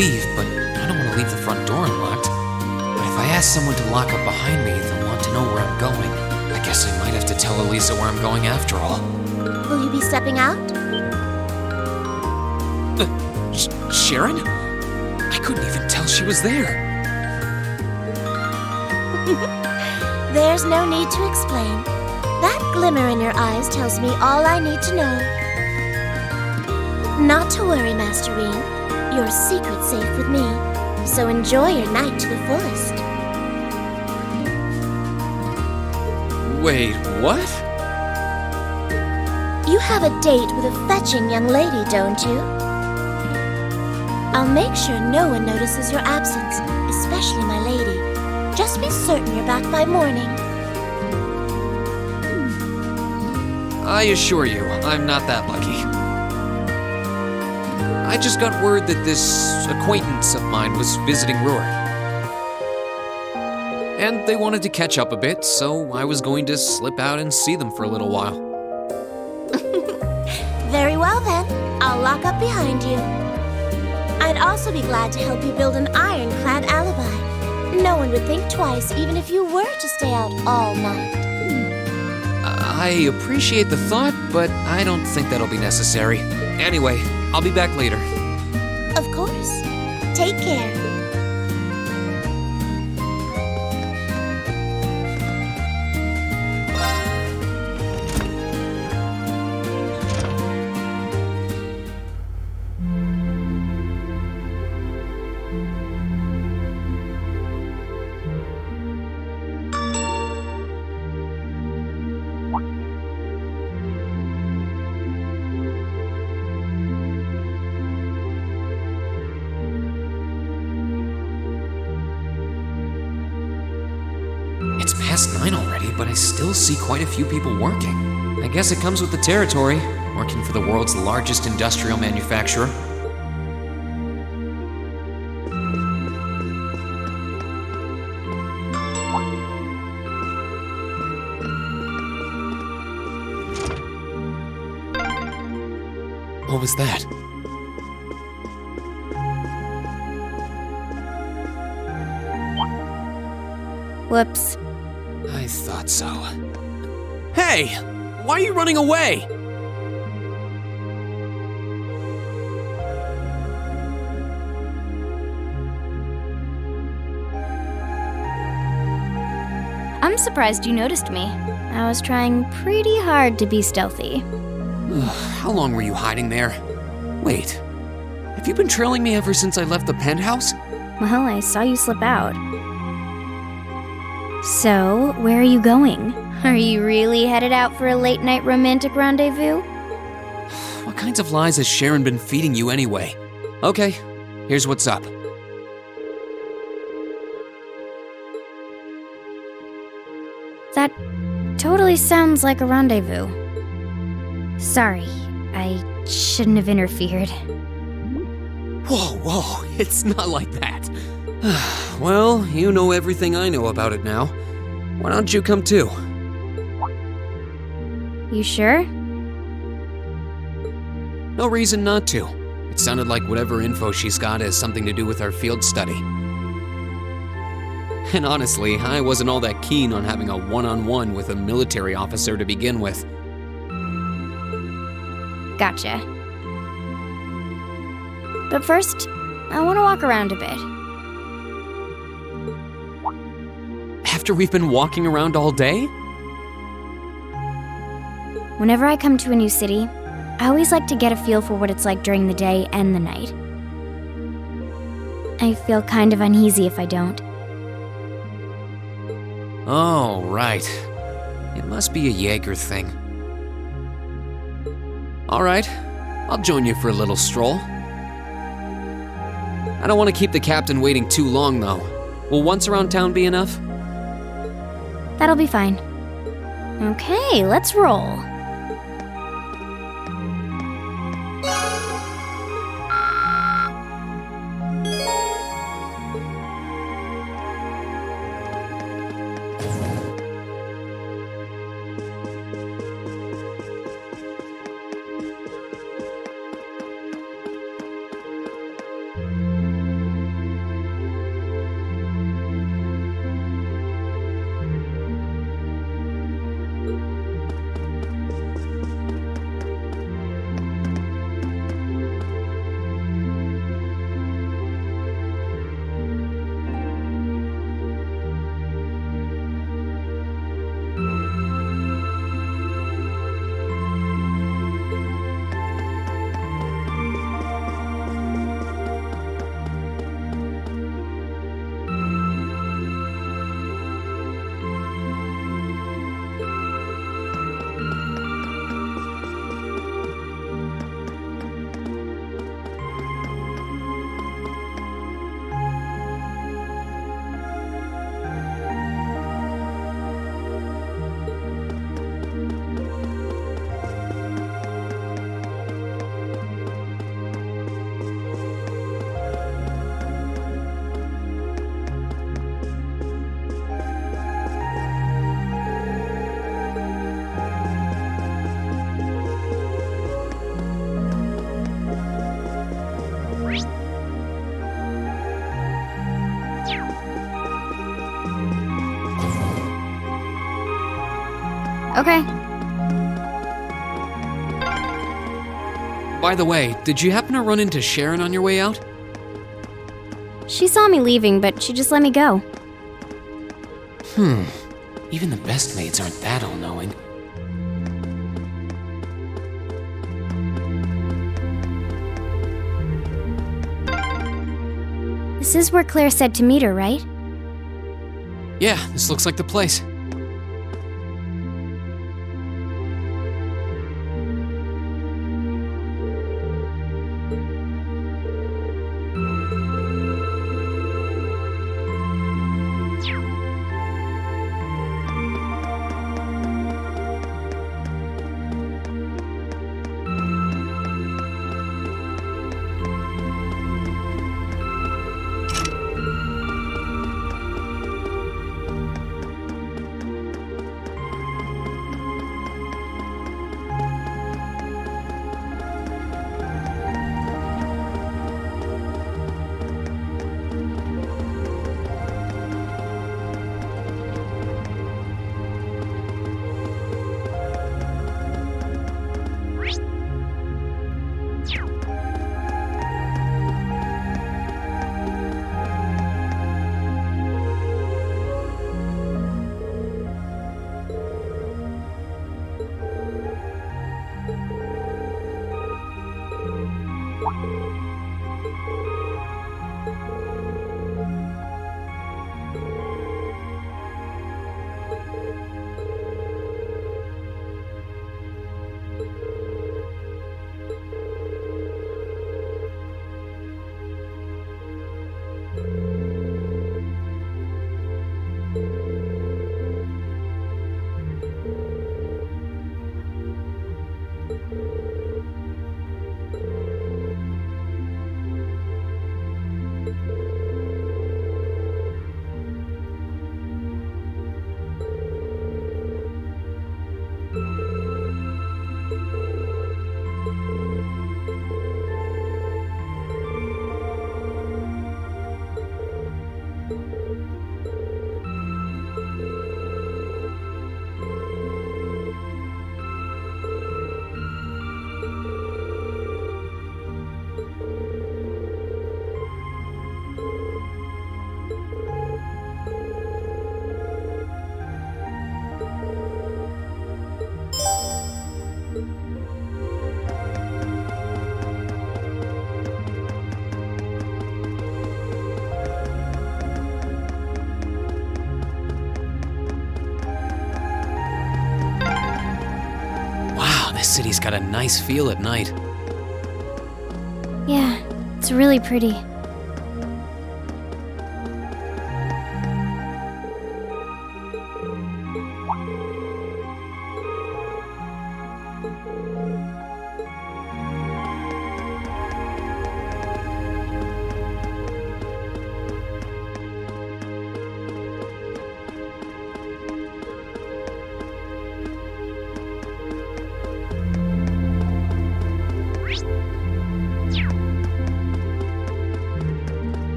leave, but I don't want to leave the front door unlocked. But if I ask someone to lock up behind me, they'll want to know where I'm going. I guess I might have to tell Elisa where I'm going after all. Will you be stepping out? Sharon? I couldn't even tell she was there. There's no need to explain. That glimmer in your eyes tells me all I need to know. Not to worry, Master Rean. Your secret's safe with me. So enjoy your night to the fullest. Wait, what? You have a date with a fetching young lady, don't you? I'll make sure no one notices your absence, especially my lady. Just be certain you're back by morning. I assure you, I'm not that lucky. I just got word that this acquaintance of mine was visiting Roar. And they wanted to catch up a bit, so I was going to slip out and see them for a little while. Very well then, I'll lock up behind you. I'd also be glad to help you build an ironclad alibi. No one would think twice, even if you were to stay out all night. I appreciate the thought, but I don't think that'll be necessary. Anyway, I'll be back later. Of course. Take care. It's past 9 already, but I still see quite a few people working. I guess it comes with the territory, working for the world's largest industrial manufacturer. What was that? Whoops. I thought so. Hey! Why are you running away? I'm surprised you noticed me. I was trying pretty hard to be stealthy. How long were you hiding there? Wait, have you been trailing me ever since I left the penthouse? Well, I saw you slip out. So, where are you going? Are you really headed out for a late-night romantic rendezvous? What kinds of lies has Sharon been feeding you anyway? Okay, here's what's up. That totally sounds like a rendezvous. Sorry, I shouldn't have interfered. Whoa, it's not like that. Well, you know everything I know about it now. Why don't you come too? You sure? No reason not to. It sounded like whatever info she's got has something to do with our field study. And honestly, I wasn't all that keen on having a one-on-one with a military officer to begin with. Gotcha. But first, I want to walk around a bit. After we've been walking around all day? Whenever I come to a new city, I always like to get a feel for what it's like during the day and the night. I feel kind of uneasy if I don't. Oh, right. It must be a Jaeger thing. All right, I'll join you for a little stroll. I don't want to keep the captain waiting too long, though. Will once around town be enough? That'll be fine. Okay, let's roll. Okay. By the way, did you happen to run into Sharon on your way out? She saw me leaving, but she just let me go. Even the best maids aren't that all-knowing. This is where Claire said to meet her, right? Yeah, this looks like the place. This city's got a nice feel at night. Yeah, it's really pretty.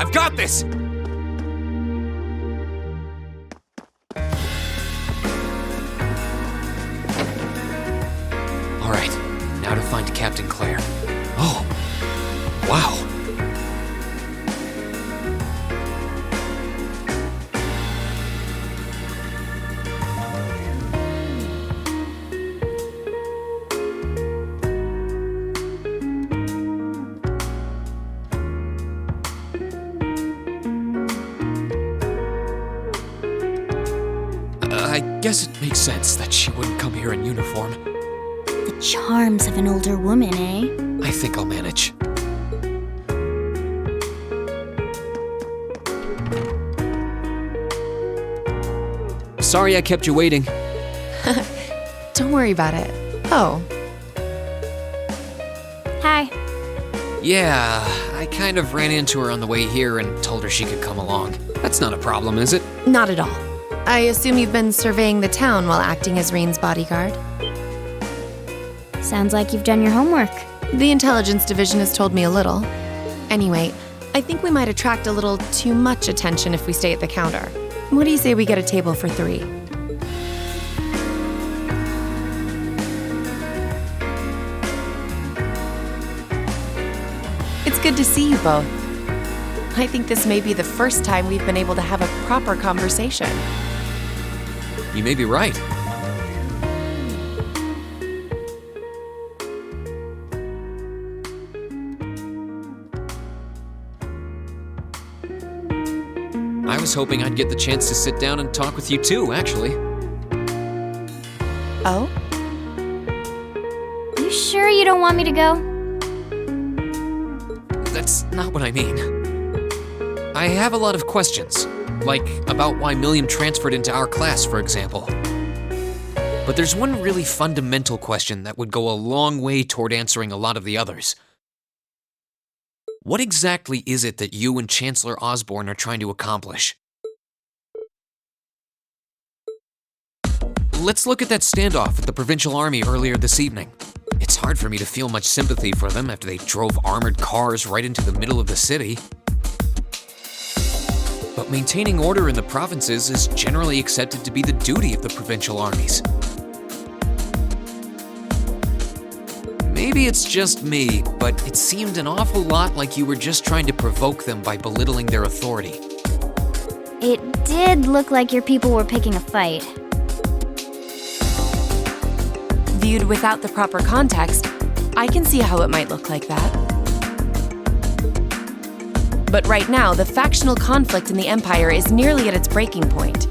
I've got this! Alright, now to find Captain Claire. Oh, wow. I guess it makes sense that she wouldn't come here in uniform. The charms of an older woman, eh? I think I'll manage. Sorry I kept you waiting. Don't worry about it. Oh, Hi. Yeah, I kind of ran into her on the way here and told her she could come along. That's not a problem, is it? not at all. I assume you've been surveying the town while acting as Rean's bodyguard. Sounds like you've done your homework. The intelligence division has told me a little. Anyway, I think we might attract a little too much attention if we stay at the counter. What do you say we get a table for 3? It's good to see you both. I think this may be the first time we've been able to have a proper conversation. You may be right. I was hoping I'd get the chance to sit down and talk with you too, actually. Oh? You sure you don't want me to go? That's not what I mean. I have a lot of questions, like about why Milliam transferred into our class, for example. But there's one really fundamental question that would go a long way toward answering a lot of the others. What exactly is it that you and Chancellor Osborne are trying to accomplish? Let's look at that standoff with the Provincial Army earlier this evening. It's hard for me to feel much sympathy for them after they drove armored cars right into the middle of the city. But maintaining order in the provinces is generally accepted to be the duty of the provincial armies. Maybe it's just me, but it seemed an awful lot like you were just trying to provoke them by belittling their authority. It did look like your people were picking a fight. Viewed without the proper context, I can see how it might look like that. But right now, the factional conflict in the Empire is nearly at its breaking point.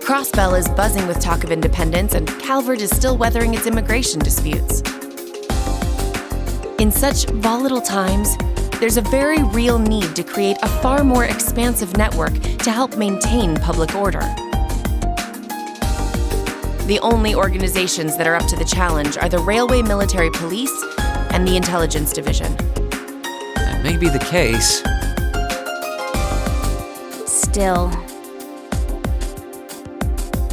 Crossbell is buzzing with talk of independence, and Calvert is still weathering its immigration disputes. In such volatile times, there's a very real need to create a far more expansive network to help maintain public order. The only organizations that are up to the challenge are the Railway Military Police and the Intelligence Division. That may be the case. Still.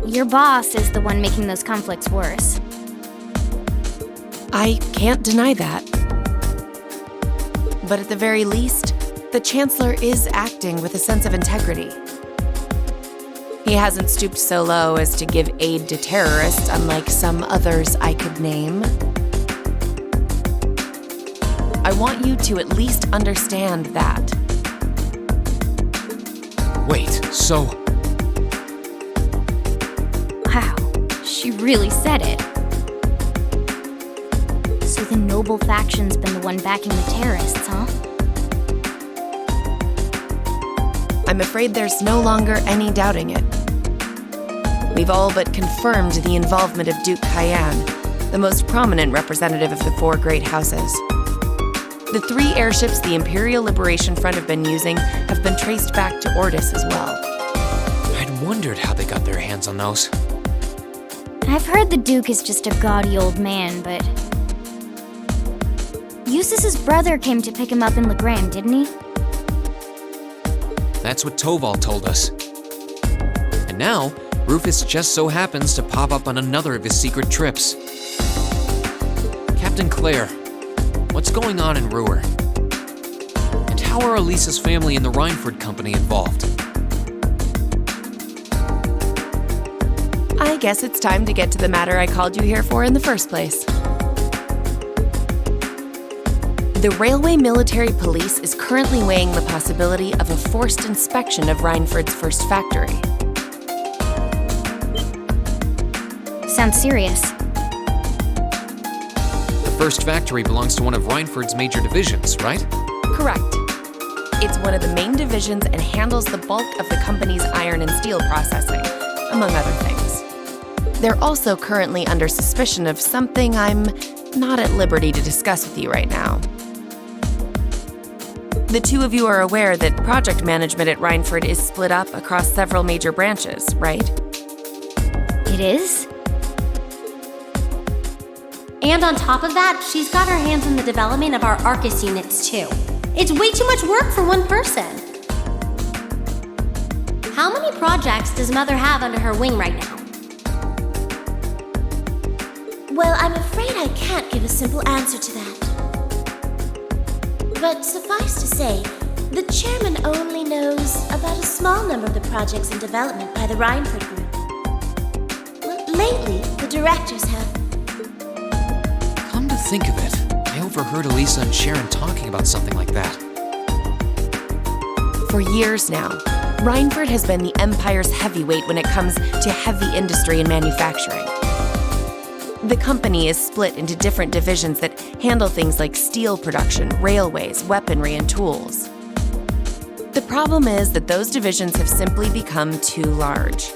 Your boss is the one making those conflicts worse. I can't deny that. But at the very least, the Chancellor is acting with a sense of integrity. He hasn't stooped so low as to give aid to terrorists, unlike some others I could name. I want you to at least understand that. Wait, so... Wow, she really said it. So the noble faction's been the one backing the terrorists, huh? I'm afraid there's no longer any doubting it. We've all but confirmed the involvement of Duke Cayenne, the most prominent representative of the 4 great houses. The 3 airships the Imperial Liberation Front have been using have been traced back to Ordis as well. I'd wondered how they got their hands on those. I've heard the Duke is just a gaudy old man, but... Eustace's brother came to pick him up in Legram, didn't he? That's what Toval told us. And now, Rufus just so happens to pop up on another of his secret trips. Captain Claire, what's going on in Ruhr? how are Elisa's family and the Reinford company involved? I guess it's time to get to the matter I called you here for in the first place. The Railway Military Police is currently weighing the possibility of a forced inspection of Reinford's first factory. Sounds serious. The first factory belongs to one of Reinford's major divisions, right? Correct. It's one of the main divisions and handles the bulk of the company's iron and steel processing, among other things. They're also currently under suspicion of something I'm not at liberty to discuss with you right now. The two of you are aware that project management at Reinford is split up across several major branches, right? It is? And on top of that, she's got her hands in the development of our ARCUS units too. It's way too much work for one person. How many projects does Mother have under her wing right now? Well, I'm afraid I can't give a simple answer to that. But suffice to say, the chairman only knows about a small number of the projects in development by the Reinford Group. Well, lately, the directors have. Come to think of it, I overheard Elisa and Sharon talking about something like that. For years now, Reinford has been the Empire's heavyweight when it comes to heavy industry and manufacturing. The company is split into different divisions that handle things like steel production, railways, weaponry, and tools. The problem is that those divisions have simply become too large.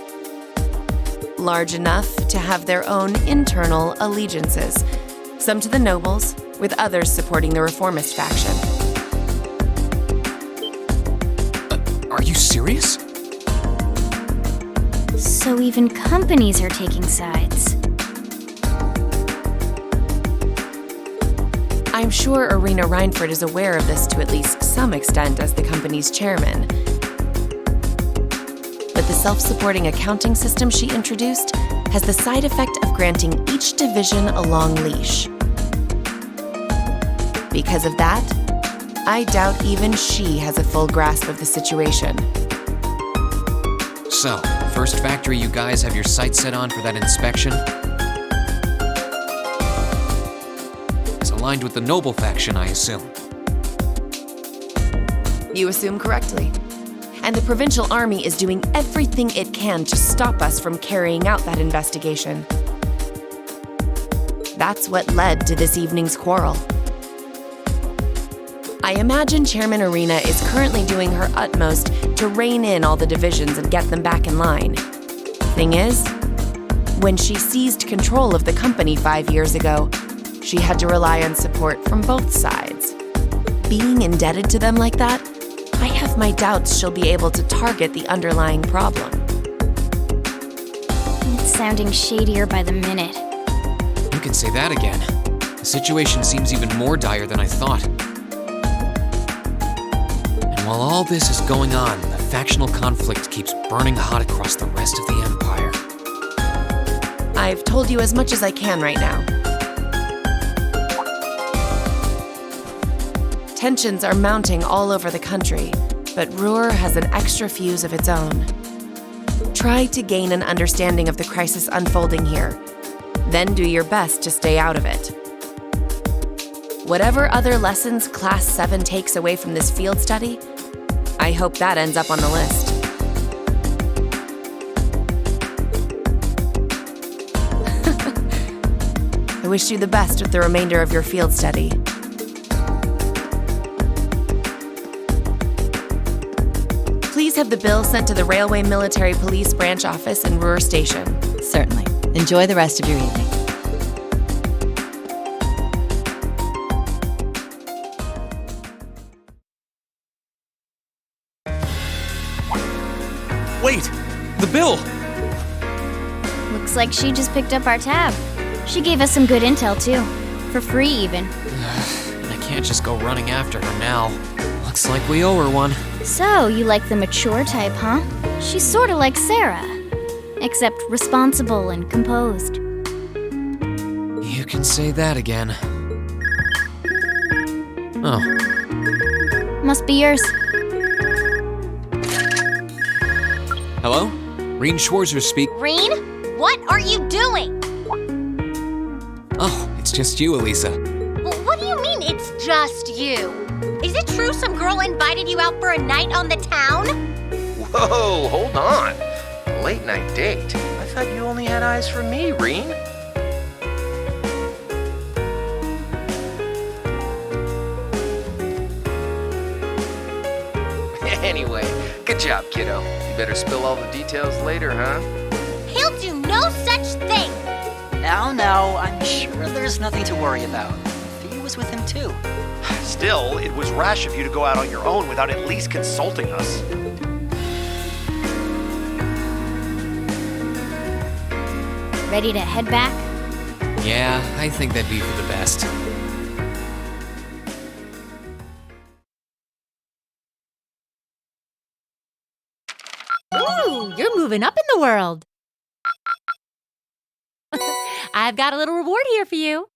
Large enough to have their own internal allegiances, some to the nobles, with others supporting the reformist faction. Are you serious? So even companies are taking sides. I'm sure Irina Reinford is aware of this to at least some extent as the company's chairman. But the self-supporting accounting system she introduced has the side effect of granting each division a long leash. Because of that, I doubt even she has a full grasp of the situation. So, first factory you guys have your sights set on for that inspection? It's aligned with the noble faction, I assume. You assume correctly. And the provincial army is doing everything it can to stop us from carrying out that investigation. That's what led to this evening's quarrel. I imagine Chairman Irina is currently doing her utmost to rein in all the divisions and get them back in line. Thing is, when she seized control of the company 5 years ago, she had to rely on support from both sides. Being indebted to them like that, I have my doubts she'll be able to target the underlying problem. It's sounding shadier by the minute. You can say that again. The situation seems even more dire than I thought. And while all this is going on, the factional conflict keeps burning hot across the rest of the Empire. I've told you as much as I can right now. Tensions are mounting all over the country, but Ruhr has an extra fuse of its own. Try to gain an understanding of the crisis unfolding here, then do your best to stay out of it. Whatever other lessons Class 7 takes away from this field study, I hope that ends up on the list. I wish you the best with the remainder of your field study. Please have the bill sent to the Railway Military Police Branch Office in Ruhr Station. Certainly. Enjoy the rest of your evening. Wait! The bill! Looks like she just picked up our tab. She gave us some good intel, too. For free, even. I can't just go running after her now. Looks like we owe her one. So, you like the mature type, huh? She's sorta like Sarah. Except responsible and composed. You can say that again. Oh. Must be yours. Hello? Rean Schwarzer speak. Rean, what are you doing? Oh, it's just you, Elisa. Well, what do you mean it's just you? Is it true some girl invited you out for a night on the town? Whoa, hold on. A late night date? I thought you only had eyes for me, Rean. Anyway, good job, kiddo. You better spill all the details later, huh? He'll do no such thing. Now, I'm sure there's nothing to worry about. Fee was with him too. Still, it was rash of you to go out on your own without at least consulting us. Ready to head back? Yeah, I think that'd be for the best. Ooh, you're moving up in the world. I've got a little reward here for you.